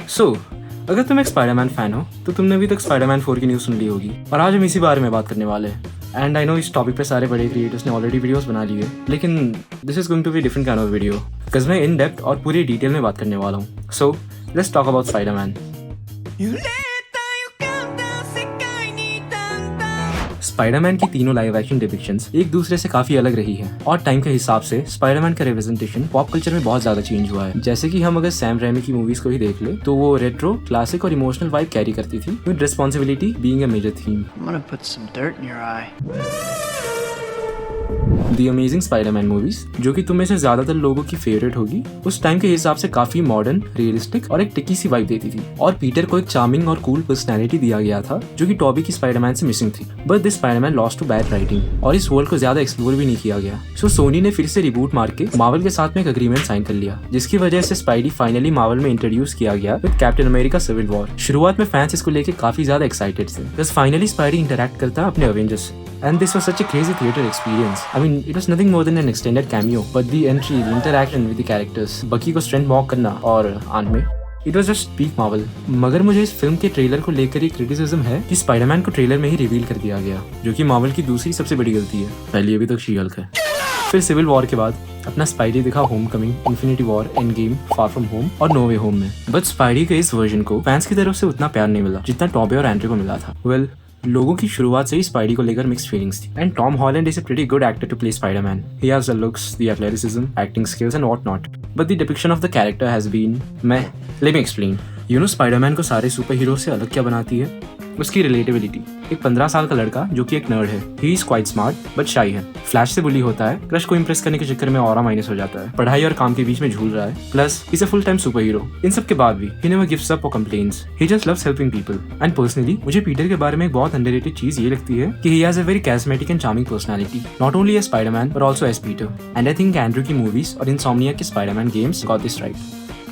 सो अगर तुम एक स्पाइडरमैन फैन हो तो तुमने अभी तक स्पाइडरमैन 4 की न्यूज़ सुन ली होगी और आज हम इसी बारे में बात करने वाले हैं। एंड आई नो इस टॉपिक पे सारे बड़े क्रिएटर्स ने ऑलरेडी वीडियोस बना ली है, लेकिन this is going to be different kind of video because मैं इन डेप्थ और पूरी डिटेल में बात करने वाला हूँ। So let's talk about Spiderman. Spiderman की तीनों लाइव एक्शन डिपिक्शंस एक दूसरे से काफी अलग रही है और टाइम के हिसाब से स्पाइडरमैन का रिप्रेजेंटेशन पॉप कल्चर में बहुत ज्यादा चेंज हुआ है। जैसे कि हम अगर सैम रेमी की मूवीज को ही देख ले तो वो रेट्रो, क्लासिक और इमोशनल वाइब कैरी करती थी, with responsibility being a major theme. The amazing Spiderman movies, जो कि तुम में से ज्यादातर लोगों की फेवरेट होगी, उस टाइम के हिसाब से काफी मॉडर्न, रियलिस्टिक और एक टिकी सी वाइब देती थी और पीटर को एक चार्मिंग और कूल पर्सनैलिटी दिया गया था जो कि टॉबी की स्पाइडरमैन से मिसिंग थी। But this Spiderman lost to bad writing और इस वर्ल्ड को ज्यादा एक्सप्लोर भी नहीं किया गया। सो सोनी ने फिर से रिबूट मार के मार्वल के साथ में एक अग्रीमेंट साइन कर लिया, जिसकी वजह से स्पाइडी फाइनली मार्वल में इंट्रोड्यूस किया गया with Captain America Civil War. शुरुआत में फैंस इसको लेके काफी ज्यादा एक्साइटेड थे बिकॉज़ फाइनली स्पाइडी इंटरैक्ट करता है अपने Avengers. And this was such a crazy theater experience. I mean, it was nothing more than an extended cameo, but the entry, the interaction with the characters, बकी को strength mock करना और aunt में, It was just peak Marvel. मगर मुझे इस film के trailer को लेकर एक क्रिटिसिज्म है कि स्पाइडरमैन को ट्रेलर में ही रिवील कर दिया गया, जो कि मार्वल की दूसरी सबसे बड़ी गलती है। पहली अभी तक शी-हल्क है। फिर सिविल वॉर के बाद अपना स्पाइडी दिखा Homecoming, infinity war, end game, far from home और नो वे होम में। बट स्पाइडी के इस वर्जन को फैंस की तरफ से उतना प्यार नहीं मिला जितना टॉबी और एंड्रू को मिला था। वेल, लोगों की शुरुआत से ही स्पाइडी को लेकर मिक्स्ड फीलिंग्स थी। And Tom Holland is a pretty good actor to play Spiderman. He has the looks, the athleticism, acting skills and what not, but the depiction of the character has been मैं let me explain. You know Spiderman को सारे super hero से अलग क्या बनाती है? उसकी relatability. एक 15 साल का लड़का जो कि एक नर्ड है, he is quite smart but शाई है, फ्लैश से बुली होता है, क्रश को इंप्रेस करने के चक्कर में ऑरा माइनस हो जाता है, पढ़ाई और काम के बीच में झूल रहा है, plus is a full time super hero. इन सब के बाद भी ही नेवर गिव्स अप और complains, he just loves helping people. And personally मुझे पीटर के बारे में एक बहुत अंडररेटेड चीज ये लगती है कि he has a very charismatic and charming personality, not only as Spiderman but also as Peter. And I think Andrew की मूवीज और इनसोम्निया के Spiderman games got this right.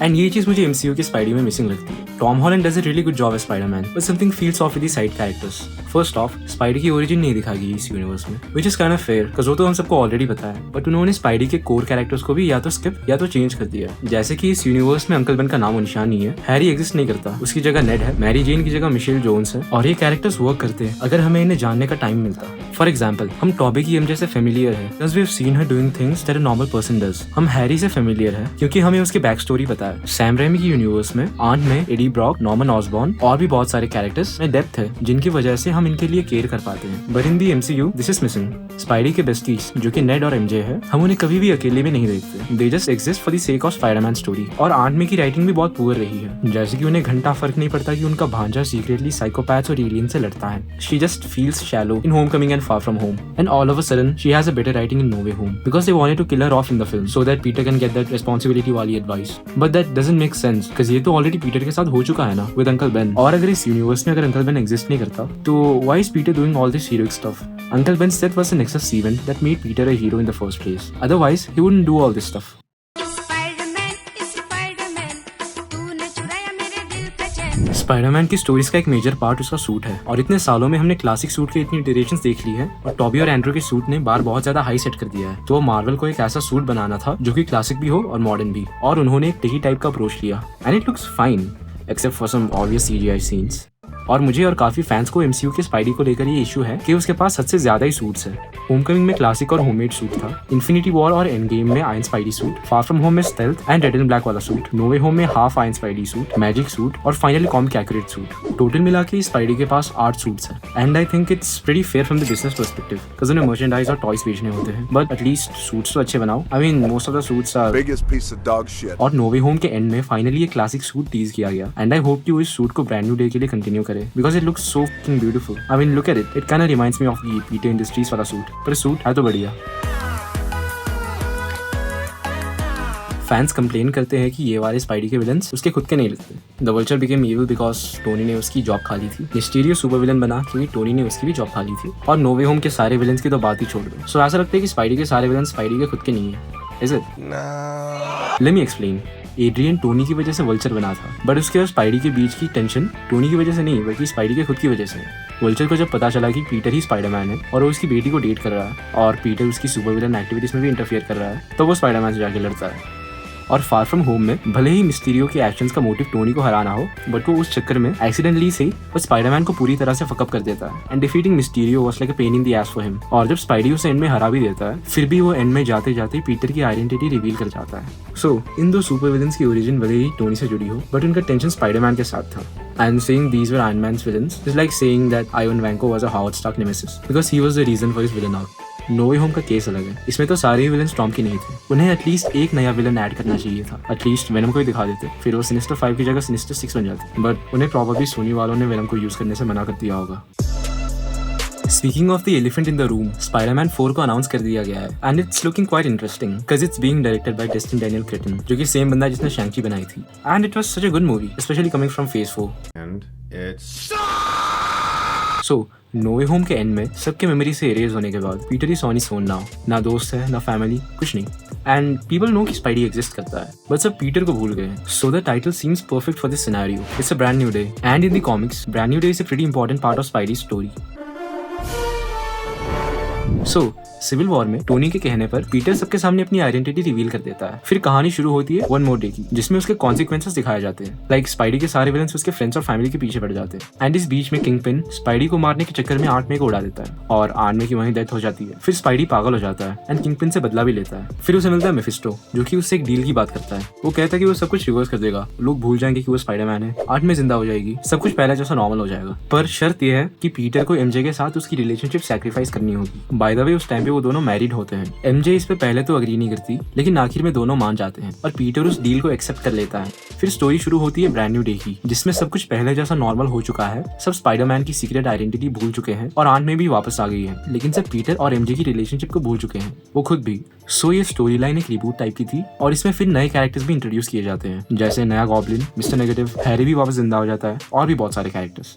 And ये चीज मुझे एमसीयू के स्पाइडी में मिसिंग लगती है। Tom Holland does a really good job as Spiderman, but something feels off with the side characters. First off, Spidey की ओरिजिन नहीं दिखाई गई इस यूनिवर्स में, which is kind of fair because वो तो हम सबको ऑलरेडी पता है। बट उन्होंने स्पाइडी के कोर कैरेक्टर्स को भी या तो स्किप या तो चेंज कर दिया। जैसे कि इस यूनिवर्स में अंकल बेन का नाम और निशान नहीं है, हैरी एग्जिस्ट नहीं करता, उसकी जगह नेड है, मैरी जेन की जगह मिशेल जोन्स है, और ये कैरेक्टर्स वर्क करते हैं अगर हमें इन्हें जानने का टाइम मिलता। फॉर एग्जाम्पल, हम टॉबी की एमजे से फेमिलियर है because we have seen her doing things that a normal person does. हम हैरी से फेमिलियर है क्योंकि हमें उसकी बैक स्टोरी पता है। सैम रेमी की यूनिवर्स में Aunt May Eddie Brock, Norman Osborn और भी बहुत सारे कैरेक्टर्स में डेप्थ है जिनकी वजह से हम इनके लिए केयर कर पाते हैं। But in the MCU this is missing. Spidey के बेस्टीज जो कि नेड और एमजे है, हम उन्हें कभी भी अकेले में नहीं देखते। They just exist for the sake of Spiderman story. और आंट में की राइटिंग भी बहुत पुअर रही है, जैसे कि उन्हें घंटा फर्क नहीं पड़ता कि उनका भांजा सीक्रेटली साइकोपैथ्स और एलियन से लड़ता है। She just feels shallow in Homecoming and far from home, and all of a sudden she has a better writing in No Way Home because they wanted to kill her off in the film so that Peter can get that responsibility वाली advice. But that doesn't make sense because ये तो already Peter के साथ हो चुका है ना with Uncle Ben। और अगर इस यूनिवर्स में अगर Uncle Ben exist नहीं करता तो why is Peter doing all this heroic stuff? Uncle Ben's death was a nexus event that made Peter a hero in the first place. Otherwise he wouldn't do all this stuff. Spiderman की stories का एक major part उसका suit है और इतने सालों में हमने क्लासिक सूट के इतनी इटरेशंस देख ली है और टॉबी और एंड्रू के सूट ने बार बहुत ज्यादा हाई सेट कर दिया है। तो मार्वल को एक ऐसा सूट बनाना था जो कि क्लासिक भी हो और मॉडर्न भी, और उन्होंने एक टिकी टाइप का अप्रोच लिया and it looks fine except for some obvious CGI scenes. और मुझे और काफी फैंस को एमसीयू के स्पाइडी को लेकर ये इशू है कि उसके पास हद से ज्यादा ही सूट्स है। होमकमिंग में क्लासिक और होममेड सूट था, इन्फिनिटी वॉर और एंड गेम में iron Spidey suit, far from home में stealth and red and black वाला सूट, नो वे होम में half iron Spidey suit, magic suit और finally comic accurate suit. Total मिला के Spidey के पास 8 सूट्स हैं and I think it's pretty fair from the business perspective because उन्हें merchandise और टॉयज बेचने होते हैं, बट एटलीस्ट सूट्स तो अच्छे बनाओ। I mean most of the suits are biggest piece of dog shit. और नो वे होम के एंड में फाइनली एक क्लासिक सूट टीज किया गया एंड आई होप कि वो इस सूट को ब्रांड न्यू डे के लिए कंटिन्यू करे because it looks so fucking beautiful. I mean, look at it. It kind of reminds me of the Peter Industries वाला सूट, पर सूट है तो बढ़िया। फैंस कंप्लेन करते हैं कि ये वाले स्पाइडी के विलन्स उसके खुद के नहीं लगते। The vulture became evil because Tony ने उसकी जॉब खा ली थी। मिस्टीरियो सुपर विलन बना क्योंकि टोनी ने उसकी भी जॉब खा ली थी। और नो वे होम के सारे विलन्स की तो बात ही छोड़ दो। सो ऐसा लगता है कि स्पाइडी के सारे विलन्स स्पाइडी के खुद के नहीं है। Is it? No. Let me explain. Adrian Tony की वजह से वल्चर बना था, बट उसके और स्पाइडी के बीच की टेंशन टोनी की वजह से नहीं बल्कि स्पाइडी के खुद की वजह से। वल्चर को जब पता चला कि पीटर ही स्पाइडरमैन है और वो उसकी बेटी को डेट कर रहा है और पीटर उसकी सुपर विलन एक्टिविटीज में भी इंटरफियर कर रहा है, तो वो स्पाइडरमैन से जाके लड़ता है। और फार फ्रॉम होम में भले ही मिस्टीरियो के एक्शंस का मोटिव टोनी को हराना हो, बट वो उस चक्कर में एक्सीडेंटली से वो स्पाइडरमैन को पूरी तरह से फकअप कर देता है and defeating Mysterio was like a pain in the S for him. और जब स्पाइडी उसे एंड में हरा भी देता है, फिर भी वो एंड में जाते जाते पीटर की आइडेंटिटी रिवील कर जाता है। सो इन दो सुपर विलन्स की ओरिजिन भले ही टोनी से जुड़ी हो, बट उनका टेंशन स्पाइडरमैन के साथ था। And saying these were Iron Man's villains is like saying that Ivan Vanko was a Howard Stark nemesis because he was the reason for his villain arc. No way Home का case अलग है, इसमें तो सारे ही villain Tom के नहीं थे। उन्हें एटलीस्ट एक नया विलन ऐड करना चाहिए था, एटलीस्ट वेनम को ही दिखा देते, फिर वो सिनिस्टर 5 की जगह सिनिस्टर 6 बन जाते। बट उन्हें प्रॉब्ली सोनी वालों ने वेनम को यूज करने से मना कर दिया होगा। Speaking of the elephant in the room, Spider-Man 4 को अनाउंस कर दिया गया है and it's looking quite interesting because it's being directed by Destin Daniel Cretton, जो कि सेम बंदा जिसने शैंकी बनाई थी। And it was such a good movie, especially coming from Phase 4. And it's so No way Home के end में सबके memory से इरेज होने के बाद Peter is on his own now. ना दोस्त है, ना फैमिली, कुछ नहीं। एंड पीपल नो कि स्पाइडी एग्जिस्ट करता है, बट सब पीटर को भूल गए। So the title seems perfect for this scenario. It's a brand new day and in the comics brand new day is a pretty important part of spidey story. So civil war में Tony के कहने पर Peter सबके सामने अपनी identity reveal कर देता है। फिर कहानी शुरू होती है वन मोर डे की, जिसमें उसके कॉन्सिक्वेंसेस दिखाए जाते हैं। लाइक स्पाइडी के सारे विलन्स उसके फ्रेंड्स और फैमिली के पीछे पड़ जाते हैं एंड इस बीच में किंग पिन स्पाइडी को मारने के चक्कर में आर्ट में को उड़ा देता है और आर्ट में की वहीं डेथ हो जाती है। फिर स्पाइडी पागल हो जाता है एंड किंग पिन से बदला भी लेता है। फिर उसे मिलता है मेफिस्टो, जो कि उससे एक डील की बात करता है। वो कहता है कि वो सब कुछ रिवर्स कर देगा, लोग भूल जाएंगे कि वो स्पाइडरमैन है, आर्ट में जिंदा हो जाएगी, सब कुछ पहले जैसा नॉर्मल हो जाएगा। पर शर्त यह है कि पीटर को एमजे के साथ उसकी रिलेशनशिप सैक्रिफाइस करनी होगी। बाय द वे उस टाइम पे वो दोनों मैरिड होते हैं। एमजे इस पे पहले तो अग्री नहीं करती, लेकिन आखिर में दोनों मान जाते हैं और पीटर उस डील को एक्सेप्ट कर लेता है। फिर स्टोरी शुरू होती है ब्रांड न्यू डे की, जिसमें सब कुछ पहले जैसा नॉर्मल हो चुका है। सब स्पाइडरमैन की सीक्रेट आइडेंटिटी भूल चुके हैं और आंट में भी वापस आ गई है, लेकिन सब पीटर और एमजे की रिलेशनशिप को भूल चुके हैं, वो खुद भी। सो ये स्टोरी लाइन एक रिबूट टाइप की थी और इसमें फिर नए कैरेक्टर्स भी इंट्रोड्यूस किए जाते हैं, जैसे नया गॉब्लिन, मिस्टर नेगेटिव, हैरी भी वापस जिंदा हो जाता है और भी बहुत सारे characters.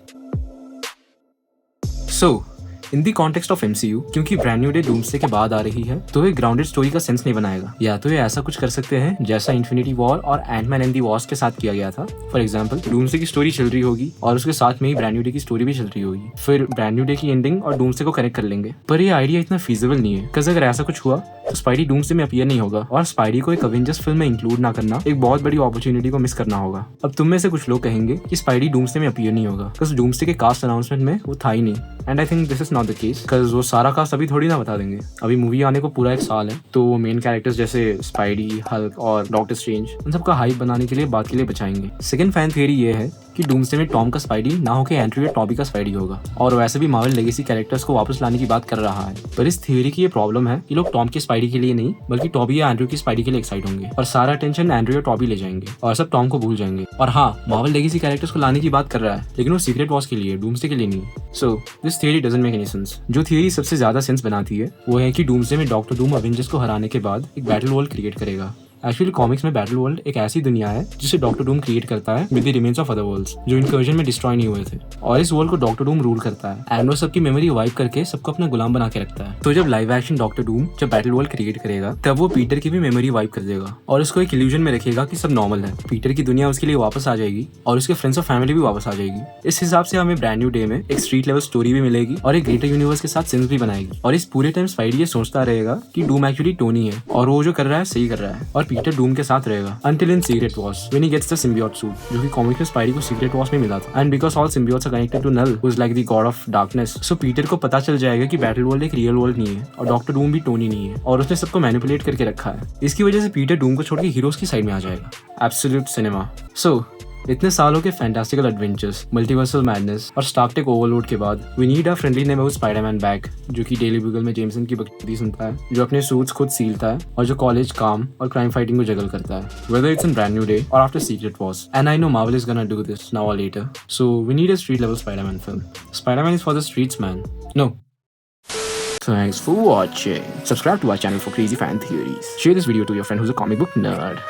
So in the context of MCU, क्योंकि ब्रांड न्यू डे डूम्सडे के बाद आ रही है, तो एक ग्राउंडेड स्टोरी का सेंस नहीं बनाएगा। या तो ये ऐसा कुछ कर सकते हैं जैसा इन्फिनिटी वॉर और एंटमैन एंड दी वॉर्स के साथ किया गया था। फॉर एग्जांपल डूम्सडे की स्टोरी चल रही होगी और उसके साथ में ही ब्रांड न्यू डे की स्टोरी भी चल रही होगी, फिर ब्रांड न्यू डे की एंडिंग और डूम्सडे को कनेक्ट कर लेंगे। पर ये आइडिया इतना फीजिबल नहीं है, बिकॉज अगर ऐसा कुछ हुआ तो स्पाइडी डूम्सडे में अपीयर नहीं होगा और स्पाइडी को एक अवेंजर्स फिल्म में इंक्लूड ना करना एक बहुत बड़ी अपॉर्चुनिटी को मिस करना होगा। अब तुम में से कुछ लोग कहेंगे कि स्पाइडी डूम्सडे में अपीयर नहीं होगा, बिकॉज डूम्सडे के कास्ट अनाउंसमेंट में वो था ही नहीं। And I think this is not the case, because वो सारा कास्ट अभी थोड़ी ना बता देंगे। अभी मूवी आने को पूरा 1 साल है, तो मेन कैरेक्टर्स जैसे स्पाइडी, हल्क और डॉक्टर स्ट्रेंज उन सबका हाइप बनाने के लिए बात के लिए बचाएंगे। सेकंड फैन थियरी ये है कि डूम्सडे में टॉम का स्पाइडी ना होकर एंड्रयू या टॉबी का स्पाइडी होगा, और वैसे भी मार्वल लेगेसी कैरेक्टर्स को वापस लाने की बात कर रहा है। पर इस थियरी की ये प्रॉब्लम है कि लोग टॉम के स्पाइडी के लिए नहीं, बल्कि टॉबी या एंड्रयू की स्पाइडी के लिए एक्साइट होंगे और सारा टेंशन एंड्रयू या टॉबी ले जाएंगे और सब टॉम को भूल जाएंगे। और हाँ, मार्वल लेगेसी कैरेक्टर्स को लाने की बात कर रहा है, लेकिन वो सीक्रेट वॉर्स के लिए, डूम्सडे के लिए नहीं। So this theory doesn't make any sense. जो थियरी सबसे ज्यादा सेंस बनाती है वो है कि डूम्सडे में डॉक्टर डूम अवेंजर्स को हराने के बाद एक बैटल वर्ल्ड क्रिएट करेगा। एक्चुअली कॉमिक्स में बैटल वर्ल्ड एक ऐसी दुनिया है जिसे डॉक्टर डूम क्रिएट करता है with the remains of other world's, जो इनकर्जन में डिस्ट्रॉय नहीं हुए थे, और इस वर्ल्ड को डॉक्टर डूम रूल करता है एंड वो सबकी मेमोरी वाइप करके सबको अपना गुलाम बना के रखता है। तो जब लाइव एक्शन डॉक्टर डूम जब बैटल वर्ल्ड क्रिएट करेगा, तब वो पीटर की भी मेमोरी वाइप कर देगा और उसको एक इल्यूजन में रखेगा कि सब नॉर्मल है। पीटर की दुनिया उसके लिए वापस आ जाएगी और उसके फ्रेंड्स और फैमिली भी वापस आ जाएगी। इस हिसाब से हमें ब्रांड न्यू डे में एक स्ट्रीट लेवल स्टोरी भी मिलेगी और एक ग्रेटर यूनिवर्स के साथ सेंस भी बनाएगी। और इस पूरे टाइम स्पाइडी ये सोचता रहेगा कि डूम एक्चुअली टोनी है और वो जो कर रहा है सही कर रहा है, और पीटर डूम के साथ रहेगा until in Secret Wars when he gets the symbiote suit, जो कि कॉमिक में स्पाइडी को Secret Wars में मिला था। And because all symbiotes are connected to Null, who is like the god of darkness, so Peter को पता चल जाएगा कि बैटल वर्ल्ड एक रियल वर्ल्ड नहीं है और डॉक्टर डूम भी टोनी नहीं है और उसने सबको मैनिपुलेट करके रखा है। इसकी वजह से पीटर डूम को छोड़ के हीरोज की साइड में आ जाएगा। Absolute cinema. सो इतने सालों के फैंटास्टिकल एडवेंचर्स, मल्टीवर्सल मैडनेस और स्टार्क टेक ओवरलोड के बाद we need a friendly neighbourhood Spiderman back, जो कि डेली ब्यूगल में जेमसन की बकचोदी सुनता है, जो अपने सूट्स खुद सीलता है और जो कॉलेज काम और क्राइम फाइटिंग को जगल करता है, whether it's in brand new day और after secret wars. And I know Marvel is gonna do this now और later, so we need a street level Spiderman film. Spider-Man is for the streets, man. No. Thanks for watching. Subscribe to our channel for crazy fan theories. Share this video to your friend who's a comic book nerd.